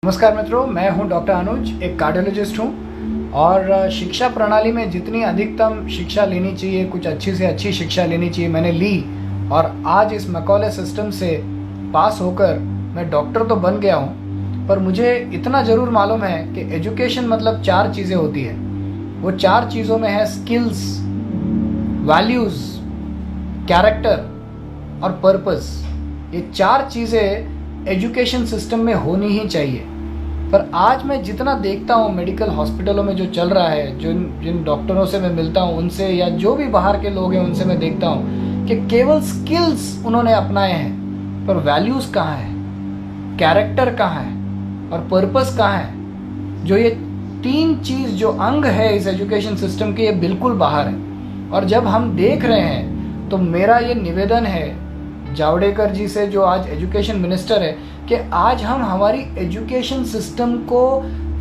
नमस्कार मित्रों, मैं हूं डॉक्टर अनुज, एक कार्डियोलॉजिस्ट हूं और शिक्षा प्रणाली में जितनी अधिकतम शिक्षा लेनी चाहिए, कुछ अच्छी से अच्छी शिक्षा लेनी चाहिए, मैंने ली और आज इस मैकॉले सिस्टम से पास होकर मैं डॉक्टर तो बन गया हूं। पर मुझे इतना ज़रूर मालूम है कि एजुकेशन मतलब 4 चीज़ें होती है। वो 4 चीज़ों में है स्किल्स, वैल्यूज़, कैरेक्टर और पर्पस। ये 4 चीज़ें एजुकेशन सिस्टम में होनी ही चाहिए। पर आज मैं जितना देखता हूँ मेडिकल हॉस्पिटलों में जो चल रहा है, जिन डॉक्टरों से मैं मिलता हूँ उनसे, या जो भी बाहर के लोग हैं उनसे मैं देखता हूँ कि केवल स्किल्स उन्होंने अपनाए हैं, पर वैल्यूज़ कहाँ है, कैरेक्टर कहाँ है और पर्पस कहाँ है। जो ये 3 चीज़ जो अंग है इस एजुकेशन सिस्टम के, ये बिल्कुल बाहर है। और जब हम देख रहे हैं तो मेरा ये निवेदन है जावड़ेकर जी से, जो आज एजुकेशन मिनिस्टर है, कि आज हम हमारी एजुकेशन सिस्टम को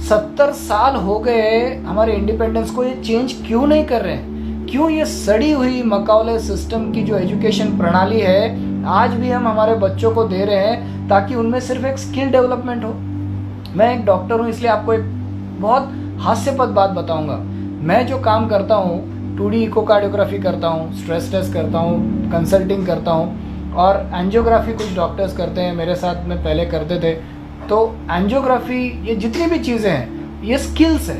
70 साल हो गए हमारे इंडिपेंडेंस को, ये चेंज क्यों नहीं कर रहे हैं? क्यों ये सड़ी हुई मैकॉले सिस्टम की जो एजुकेशन प्रणाली है आज भी हम हमारे बच्चों को दे रहे हैं ताकि उनमें सिर्फ एक स्किल डेवलपमेंट हो? मैं एक डॉक्टर हूँ, इसलिए आपको एक बहुत हास्यपद बात बताऊंगा। मैं जो काम करता हूँ, 2D इकोकार्डियोग्राफी करता हूँ, स्ट्रेस टेस्ट करता हूँ, कंसल्टिंग करता हूँ और एंजियोग्राफी कुछ डॉक्टर्स करते हैं, मेरे साथ में पहले करते थे। तो एंजियोग्राफी, ये जितनी भी चीज़ें हैं ये स्किल्स है।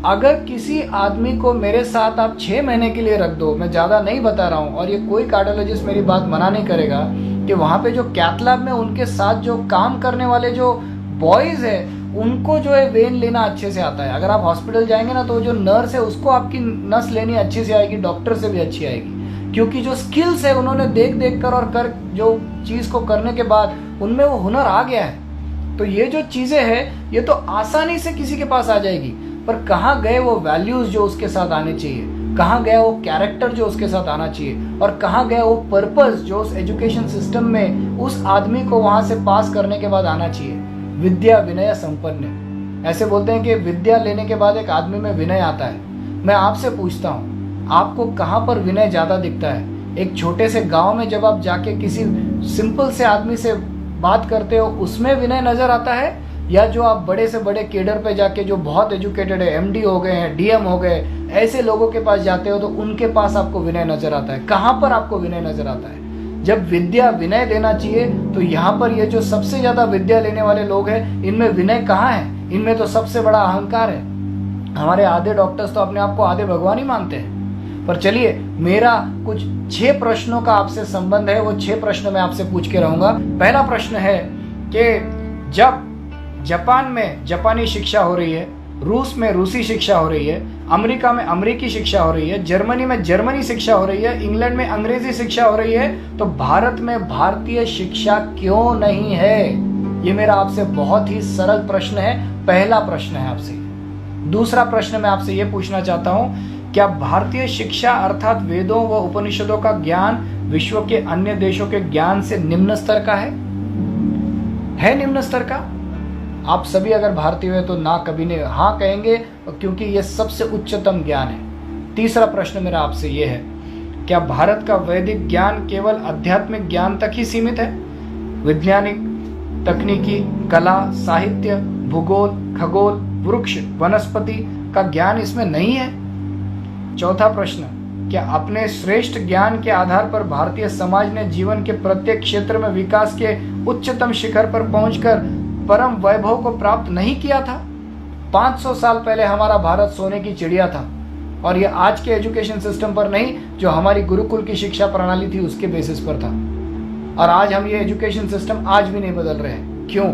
अगर किसी आदमी को मेरे साथ आप 6 महीने के लिए रख दो, मैं ज़्यादा नहीं बता रहा हूँ और ये कोई कार्डियोलॉजिस्ट मेरी बात मना नहीं करेगा कि वहाँ पे जो कैथ लैब में उनके साथ जो काम करने वाले जो बॉयज़ है उनको जो है वेन लेना अच्छे से आता है। अगर आप हॉस्पिटल जाएंगे ना तो जो नर्स है उसको आपकी नस लेनी अच्छे से आएगी, डॉक्टर से भी अच्छी आएगी, क्योंकि जो स्किल्स है उन्होंने देख देख कर और कर जो चीज़ को करने के बाद उनमें वो हुनर आ गया है। तो ये जो चीज़ें हैं ये तो आसानी से किसी के पास आ जाएगी, पर कहाँ गए वो वैल्यूज़ जो उसके साथ आने चाहिए, कहाँ गया वो कैरेक्टर जो उसके साथ आना चाहिए, और कहाँ गया वो पर्पस जो उस एजुकेशन सिस्टम में उस आदमी को वहाँ से पास करने के बाद आना चाहिए। विद्या विनय संपन्न, ऐसे बोलते हैं कि विद्या लेने के बाद एक आदमी में विनय आता है। मैं आपसे पूछता हूँ, आपको कहाँ पर विनय ज़्यादा दिखता है? एक छोटे से गांव में जब आप जाके किसी सिंपल से आदमी से बात करते हो उसमें विनय नज़र आता है, या जो आप बड़े से बड़े केडर पे जाके जो बहुत एजुकेटेड है, MD हो गए हैं, DM हो गए, ऐसे लोगों के पास जाते हो तो उनके पास आपको विनय नज़र आता है? कहाँ पर आपको विनय नज़र आता है? जब विद्या विनय देना चाहिए तो यहाँ पर ये जो सबसे ज़्यादा विद्या लेने वाले लोग हैं इनमें विनय कहाँ है? इनमें तो सबसे बड़ा अहंकार है। हमारे आधे डॉक्टर्स तो अपने आप को आधे भगवान ही मानते हैं। पर चलिए, मेरा कुछ 6 प्रश्नों का आपसे संबंध है, वो 6 प्रश्न मैं आपसे पूछ के रहूंगा। पहला प्रश्न है कि जब जापान में जापानी शिक्षा हो रही है, रूस में रूसी शिक्षा हो रही है, अमेरिका में अमेरिकी शिक्षा हो रही है, जर्मनी में जर्मनी शिक्षा हो रही है, इंग्लैंड में अंग्रेजी शिक्षा हो रही है, तो भारत में भारतीय शिक्षा क्यों नहीं है? ये मेरा आपसे बहुत ही सरल प्रश्न है, पहला प्रश्न है आपसे। दूसरा प्रश्न मैं आपसे ये पूछना चाहता हूँ, क्या भारतीय शिक्षा अर्थात वेदों व उपनिषदों का ज्ञान विश्व के अन्य देशों के ज्ञान से निम्न स्तर का है? निम्न स्तर का? आप सभी अगर भारतीय हैं तो ना कभी नहीं हाँ कहेंगे, क्योंकि ये सबसे उच्चतम ज्ञान है। तीसरा प्रश्न मेरा आपसे ये है, क्या भारत का वैदिक ज्ञान केवल आध्यात्मिक ज्ञान तक ही सीमित है? वैज्ञानिक, तकनीकी, कला, साहित्य, भूगोल, खगोल, वृक्ष, वनस्पति का ज्ञान इसमें नहीं है? चौथा प्रश्न, क्या अपने श्रेष्ठ ज्ञान के आधार पर भारतीय समाज ने जीवन के प्रत्येक क्षेत्र में विकास के उच्चतम शिखर पर पहुंचकर परम वैभव को प्राप्त नहीं किया था? 500 साल पहले हमारा भारत सोने की चिड़िया था, और यह आज के एजुकेशन सिस्टम पर नहीं, जो हमारी गुरुकुल की शिक्षा प्रणाली थी उसके बेसिस पर था। और आज हम ये एजुकेशन सिस्टम आज भी नहीं बदल रहे हैं। क्यों?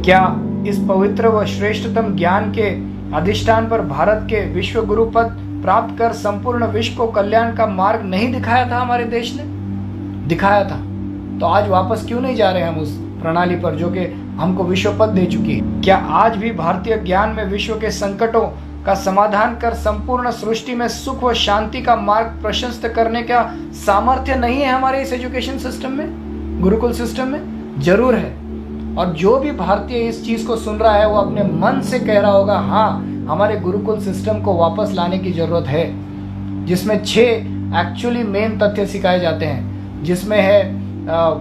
क्या इस पवित्र व श्रेष्ठतम ज्ञान के अधिष्ठान पर भारत के विश्व गुरु पद प्राप्त कर संपूर्ण विश्व को कल्याण का मार्ग नहीं दिखाया था? हमारे देश ने दिखाया था, तो आज वापस क्यों नहीं जा रहे हम उस प्रणाली पर जो कि हमको विश्व पद दे चुकी है? क्या आज भी भारतीय ज्ञान में विश्व के संकटों का समाधान कर संपूर्ण सृष्टि में सुख व शांति का मार्ग प्रशस्त करने का सामर्थ्य नहीं है हमारे इस एजुकेशन सिस्टम में, गुरुकुल सिस्टम में? जरूर है। और जो भी भारतीय इस चीज को सुन रहा है वो अपने मन से कह रहा होगा, हाँ, हमारे गुरुकुल सिस्टम को वापस लाने की जरूरत है, जिसमें 6 एक्चुअली मेन तथ्य सिखाए जाते हैं, जिसमें है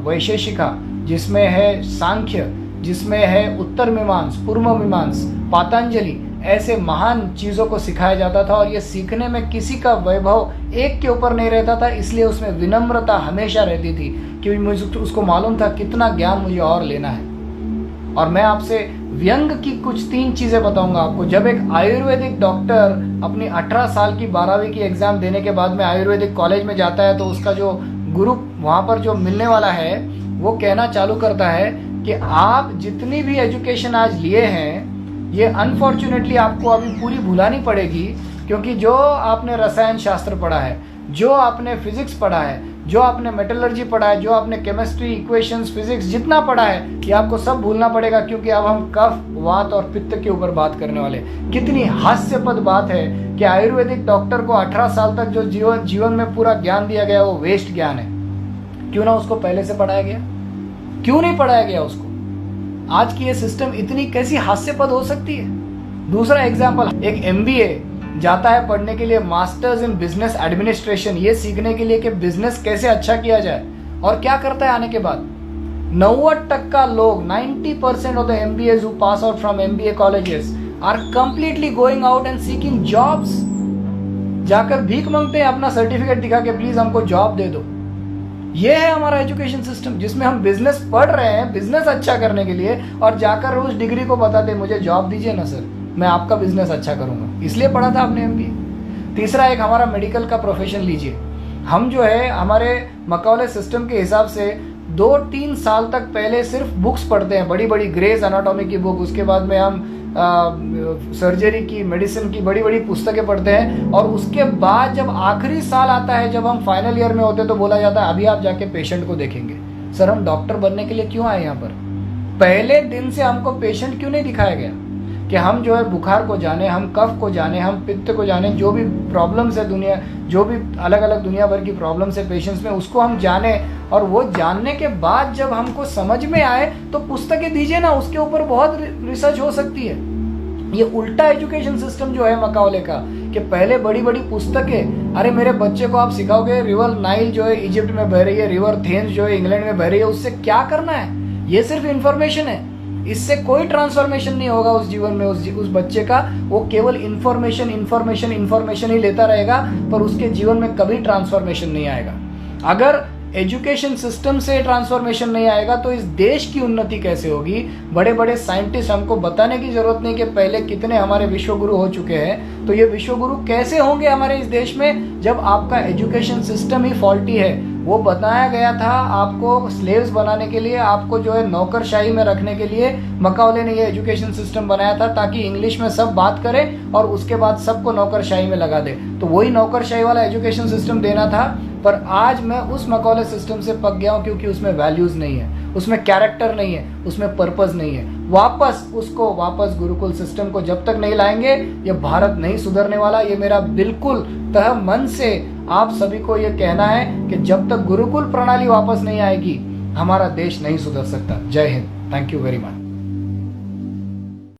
वैशेषिका, जिसमें है सांख्य, जिसमें है उत्तर मीमांस, पूर्व मीमांस, पातंजलि, ऐसे महान चीज़ों को सिखाया जाता था। और ये सीखने में किसी का वैभव एक के ऊपर नहीं रहता था, इसलिए उसमें विनम्रता हमेशा रहती थी, क्योंकि मुझे उसको मालूम था कितना ज्ञान मुझे और लेना है। और मैं आपसे व्यंग की कुछ 3 चीज़ें बताऊंगा आपको। जब एक आयुर्वेदिक डॉक्टर अपनी 18 साल की 12वीं की एग्ज़ाम देने के बाद में आयुर्वेदिक कॉलेज में जाता है, तो उसका जो गुरु वहाँ पर जो मिलने वाला है वो कहना चालू करता है कि आप जितनी भी एजुकेशन आज लिए हैं ये अनफॉर्चुनेटली आपको अभी पूरी भुलानी पड़ेगी, क्योंकि जो आपने रसायन शास्त्र पढ़ा है, जो आपने फिजिक्स पढ़ा है, जो आपने मेटलर्जी पढ़ा है, जो आपने केमिस्ट्री, इक्वेशंस, फिजिक्स जितना पढ़ा है, ये आपको सब भूलना पड़ेगा, क्योंकि अब हम कफ, वात और पित्त के ऊपर बात करने वाले। कितनी हास्यपद बात है कि आयुर्वेदिक डॉक्टर को 18 साल तक जो जीवन में पूरा ज्ञान दिया गया वो वेस्ट ज्ञान है। क्यों ना उसको पहले से पढ़ाया गया? क्यों नहीं पढ़ाया गया उसको? आज की ये सिस्टम इतनी कैसी हास्यपद हो सकती है? दूसरा एग्जाम्पल, एक MBA जाता है पढ़ने के लिए मास्टर्स इन बिजनेस एडमिनिस्ट्रेशन, ये सीखने के लिए कि बिजनेस कैसे अच्छा किया जाए। और क्या करता है आने के बाद? 90% लोग, 90% of the MBAs who pass out from MBA colleges are completely going out and seeking jobs। जाकर भीख मांगते हैं अपना सर्टिफिकेट दिखा के, प्लीज हमको जॉब दे दो। ये है हमारा एजुकेशन सिस्टम, जिसमें हम बिजनेस पढ़ रहे हैं बिजनेस अच्छा करने के लिए, और जाकर उस डिग्री को बताते मुझे जॉब दीजिए ना सर, मैं आपका बिजनेस अच्छा करूंगा, इसलिए पढ़ा था आपने MBA। तीसरा, एक हमारा मेडिकल का प्रोफेशन लीजिए। हम जो है हमारे मकौले सिस्टम के हिसाब से 2-3 साल तक पहले सिर्फ बुक्स पढ़ते हैं, बड़ी बड़ी ग्रेज एनाटॉमी की बुक, उसके बाद में हम सर्जरी की, मेडिसिन की बड़ी बड़ी पुस्तकें पढ़ते हैं, और उसके बाद जब आखिरी साल आता है, जब हम फाइनल ईयर में होते हैं, तो बोला जाता है अभी आप जाके पेशेंट को देखेंगे। सर हम डॉक्टर बनने के लिए क्यों आए यहाँ पर? पहले दिन से हमको पेशेंट क्यों नहीं दिखाया गया कि हम जो है बुखार को जाने, हम कफ को जाने, हम पित्त को जाने, जो भी प्रॉब्लम्स है दुनिया, जो भी अलग अलग दुनिया भर की प्रॉब्लम्स है पेशेंट्स में, उसको हम जाने। और वो जानने के बाद जब हमको समझ में आए तो पुस्तकें दीजिए ना, उसके ऊपर बहुत रिसर्च हो सकती है। ये उल्टा एजुकेशन सिस्टम जो है मकाओले का, कि पहले बड़ी बड़ी पुस्तकें, अरे मेरे बच्चे को आप सिखाओगे रिवर नाइल जो है इजिप्ट में बह रही है, रिवर थेम्स जो है इंग्लैंड में बह रही है, उससे क्या करना है? ये सिर्फ इंफॉर्मेशन है, इससे कोई ट्रांसफॉर्मेशन नहीं होगा उस जीवन में, उस बच्चे का। वो केवल इंफॉर्मेशन ही लेता रहेगा, पर उसके जीवन में कभी ट्रांसफॉर्मेशन नहीं आएगा। अगर एजुकेशन सिस्टम से ट्रांसफॉर्मेशन नहीं आएगा तो इस देश की उन्नति कैसे होगी? बड़े बड़े साइंटिस्ट, हमको बताने की जरूरत नहीं कि पहले कितने हमारे विश्वगुरु हो चुके हैं, तो ये विश्वगुरु कैसे होंगे हमारे इस देश में जब आपका एजुकेशन सिस्टम ही फॉल्टी है। वो बताया गया था आपको स्लेव्स बनाने के लिए, आपको जो है नौकरशाही में रखने के लिए मकाओले ने ये एजुकेशन सिस्टम बनाया था, ताकि इंग्लिश में सब बात करें और उसके बाद सबको नौकरशाही में लगा दे। तो वही नौकरशाही वाला एजुकेशन सिस्टम देना था, पर आज मैं उस मकौले सिस्टम से पक गया हूं, क्योंकि उसमें वैल्यूज नहीं है, उसमें कैरेक्टर नहीं है, उसमें पर्पस नहीं है। वापस गुरुकुल सिस्टम को जब तक नहीं लाएंगे ये भारत नहीं सुधरने वाला। ये मेरा बिल्कुल तह मन से आप सभी को ये कहना है कि जब तक गुरुकुल प्रणाली वापस नहीं आएगी हमारा देश नहीं सुधर सकता। जय Hind, thank you very much.